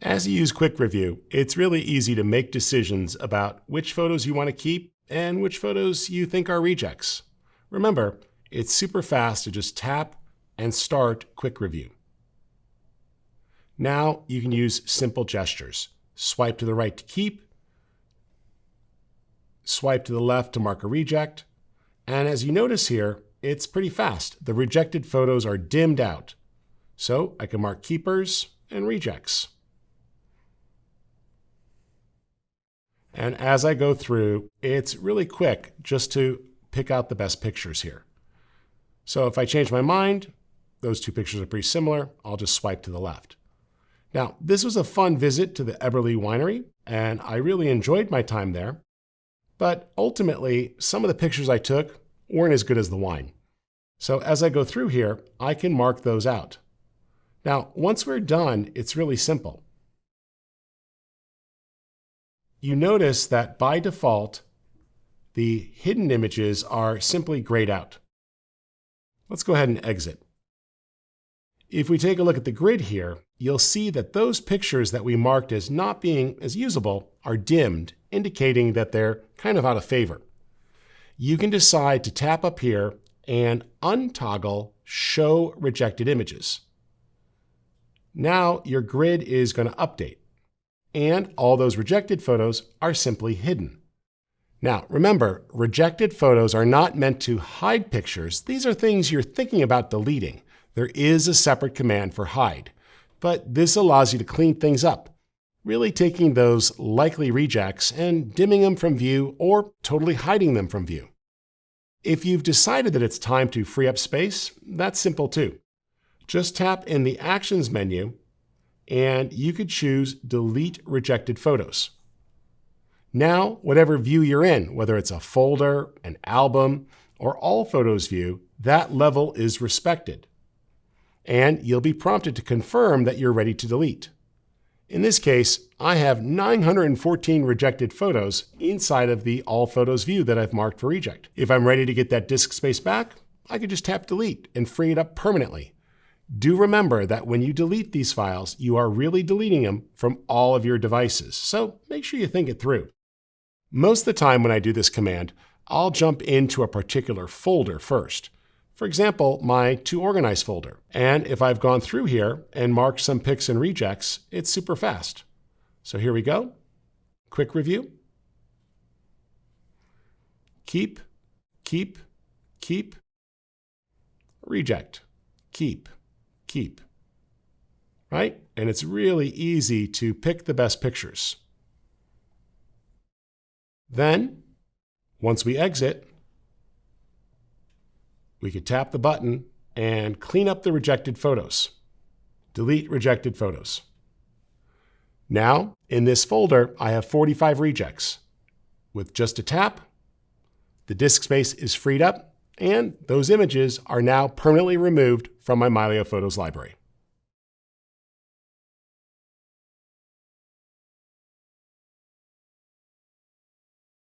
As you use QuickReview, it's really easy to make decisions about which photos you want to keep and which photos you think are rejects. Remember, it's super fast to just tap and start QuickReview. Now you can use simple gestures. Swipe to the right to keep, swipe to the left to mark a reject, and as you notice here, it's pretty fast. The rejected photos are dimmed out. So I can mark keepers and rejects. And as I go through, it's really quick just to pick out the best pictures here. So if I change my mind, those two pictures are pretty similar, I'll just swipe to the left. Now, this was a fun visit to the Eberly Winery, and I really enjoyed my time there. But ultimately, some of the pictures I took weren't as good as the wine. So as I go through here, I can mark those out. Now, once we're done, it's really simple. You notice that by default, the hidden images are simply grayed out. Let's go ahead and exit. If we take a look at the grid here, you'll see that those pictures that we marked as not being as usable are dimmed, indicating that they're kind of out of favor. You can decide to tap up here and untoggle Show Rejected Images. Now your grid is going to update, and all those rejected photos are simply hidden. Now remember, rejected photos are not meant to hide pictures. These are things you're thinking about deleting. There is a separate command for hide, but this allows you to clean things up, really taking those likely rejects and dimming them from view or totally hiding them from view. If you've decided that it's time to free up space, that's simple too. Just tap in the Actions menu and you could choose Delete Rejected Photos. Now, whatever view you're in, whether it's a folder, an album, or all photos view, that level is respected. And you'll be prompted to confirm that you're ready to delete. In this case, I have 914 rejected photos inside of the All Photos view that I've marked for reject. If I'm ready to get that disk space back, I could just tap Delete and free it up permanently. Do remember that when you delete these files, you are really deleting them from all of your devices, so make sure you think it through. Most of the time when I do this command, I'll jump into a particular folder first. For example, my To Organize folder. And if I've gone through here and marked some pics and rejects, it's super fast. So here we go. Quick review. Keep, keep, keep. Reject, keep, keep. Right? And it's really easy to pick the best pictures. Then, once we exit, we could tap the button and clean up the rejected photos. Delete rejected photos. Now, in this folder, I have 45 rejects. With just a tap, the disk space is freed up, and those images are now permanently removed from my Mylio Photos library.